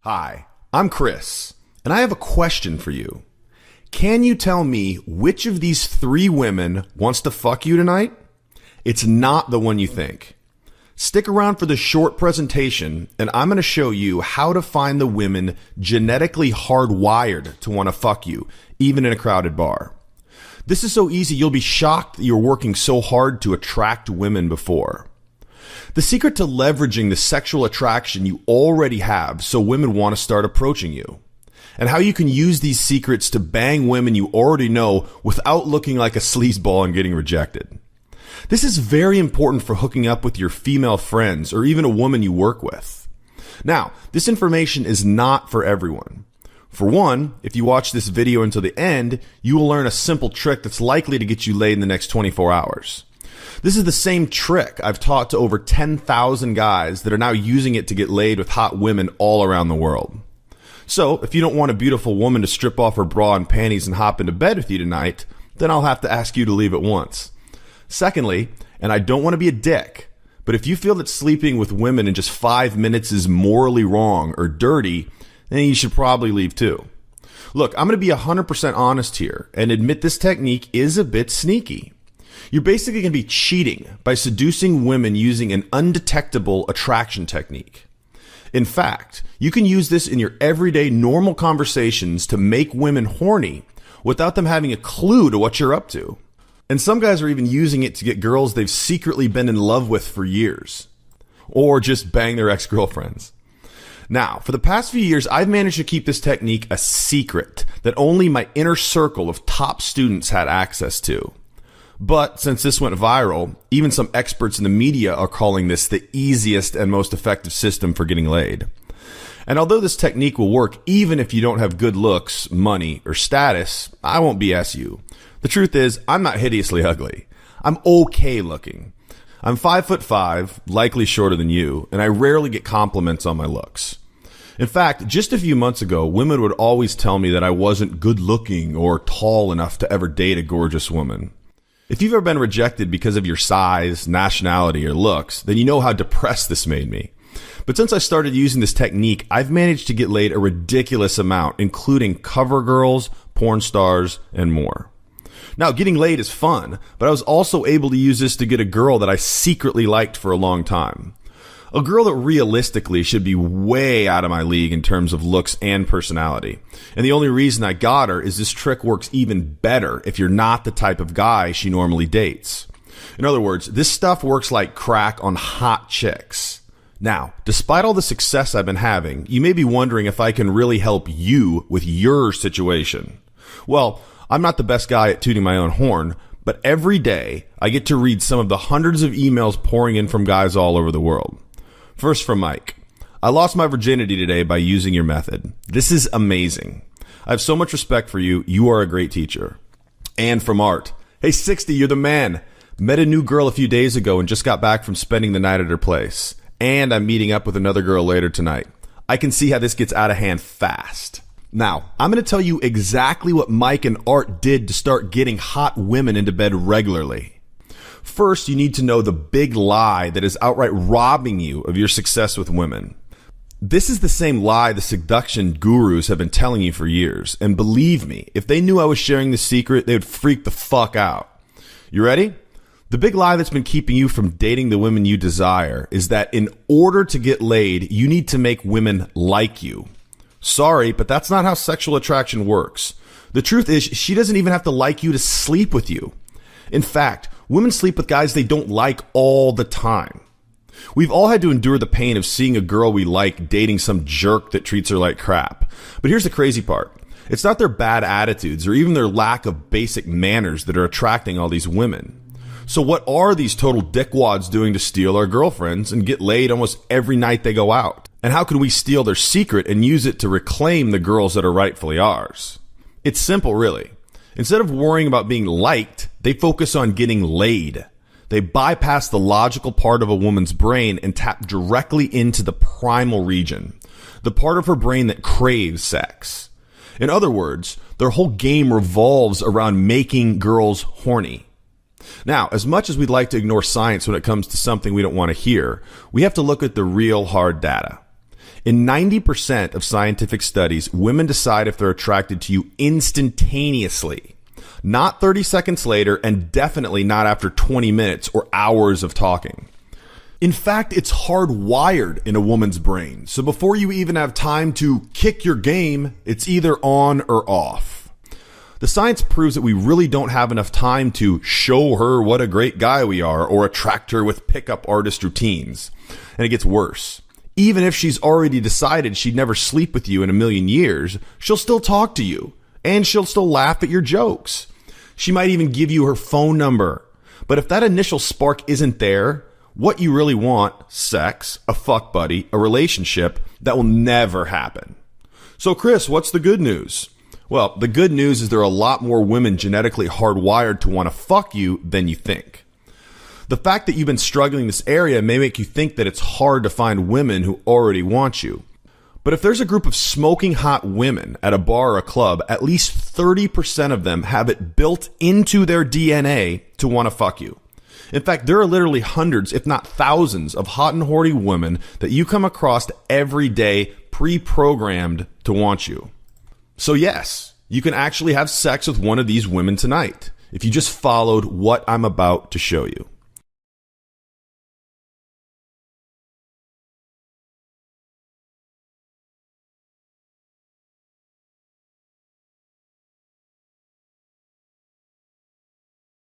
Hi, I'm Chris, and I have a question for you. Can you tell me which of these three women wants to fuck you tonight? It's not the one you think. Stick around for the short presentation, and I'm going to show you how to find the women genetically hardwired to want to fuck you, even in a crowded bar. This is so easy, you'll be shocked that you're working so hard to attract women before. The secret to leveraging the sexual attraction you already have so women want to start approaching you. And how you can use these secrets to bang women you already know without looking like a sleazeball and getting rejected. This is very important for hooking up with your female friends or even a woman you work with. Now, this information is not for everyone. For one, if you watch this video until the end, you will learn a simple trick that's likely to get you laid in the next 24 hours. This is the same trick I've taught to over 10,000 guys that are now using it to get laid with hot women all around the world. So, if you don't want a beautiful woman to strip off her bra and panties and hop into bed with you tonight, then I'll have to ask you to leave at once. Secondly, and I don't want to be a dick, but if you feel that sleeping with women in just 5 minutes is morally wrong or dirty, then you should probably leave too. Look, I'm going to be 100% honest here and admit this technique is a bit sneaky. You're basically going to be cheating by seducing women using an undetectable attraction technique. In fact, you can use this in your everyday normal conversations to make women horny without them having a clue to what you're up to. And some guys are even using it to get girls they've secretly been in love with for years. Or just bang their ex-girlfriends. Now, for the past few years, I've managed to keep this technique a secret that only my inner circle of top students had access to. But since this went viral, even some experts in the media are calling this the easiest and most effective system for getting laid. And although this technique will work even if you don't have good looks, money, or status, I won't BS you. The truth is, I'm not hideously ugly. I'm okay looking. I'm 5'5", likely shorter than you, and I rarely get compliments on my looks. In fact, just a few months ago, women would always tell me that I wasn't good looking or tall enough to ever date a gorgeous woman. If you've ever been rejected because of your size, nationality, or looks, then you know how depressed this made me. But since I started using this technique, I've managed to get laid a ridiculous amount, including cover girls, porn stars, and more. Now, getting laid is fun, but I was also able to use this to get a girl that I secretly liked for a long time. A girl that realistically should be way out of my league in terms of looks and personality. And the only reason I got her is this trick works even better if you're not the type of guy she normally dates. In other words, this stuff works like crack on hot chicks. Now, despite all the success I've been having, you may be wondering if I can really help you with your situation. Well, I'm not the best guy at tooting my own horn, but every day I get to read some of the hundreds of emails pouring in from guys all over the world. First from Mike. I lost my virginity today by using your method. This is amazing. I have so much respect for you. You are a great teacher. And from Art. Hey, 60, you're the man. Met a new girl a few days ago and just got back from spending the night at her place. And I'm meeting up with another girl later tonight. I can see how this gets out of hand fast. Now, I'm going to tell you exactly what Mike and Art did to start getting hot women into bed regularly. First, you need to know the big lie that is outright robbing you of your success with women. This is the same lie the seduction gurus have been telling you for years. And believe me, if they knew I was sharing this secret, they would freak the fuck out. You ready? The big lie that's been keeping you from dating the women you desire is that in order to get laid, you need to make women like you. Sorry, but that's not how sexual attraction works. The truth is, she doesn't even have to like you to sleep with you. In fact, women sleep with guys they don't like all the time. We've all had to endure the pain of seeing a girl we like dating some jerk that treats her like crap. But here's the crazy part. It's not their bad attitudes or even their lack of basic manners that are attracting all these women. So what are these total dickwads doing to steal our girlfriends and get laid almost every night they go out? And how can we steal their secret and use it to reclaim the girls that are rightfully ours? It's simple, really. Instead of worrying about being liked, they focus on getting laid. They bypass the logical part of a woman's brain and tap directly into the primal region, the part of her brain that craves sex. In other words, their whole game revolves around making girls horny. Now, as much as we'd like to ignore science when it comes to something we don't want to hear, we have to look at the real hard data. In 90% of scientific studies, women decide if they're attracted to you instantaneously, not 30 seconds later, and definitely not after 20 minutes or hours of talking. In fact, it's hardwired in a woman's brain, so before you even have time to kick your game, it's either on or off. The science proves that we really don't have enough time to show her what a great guy we are or attract her with pickup artist routines. And it gets worse. Even if she's already decided she'd never sleep with you in a million years, she'll still talk to you, and she'll still laugh at your jokes. She might even give you her phone number. But if that initial spark isn't there, what you really want, sex, a fuck buddy, a relationship, that will never happen. So Chris, what's the good news? Well, the good news is there are a lot more women genetically hardwired to want to fuck you than you think. The fact that you've been struggling in this area may make you think that it's hard to find women who already want you. But if there's a group of smoking hot women at a bar or a club, at least 30% of them have it built into their DNA to want to fuck you. In fact, there are literally hundreds, if not thousands, of hot and horny women that you come across every day pre-programmed to want you. So yes, you can actually have sex with one of these women tonight if you just followed what I'm about to show you.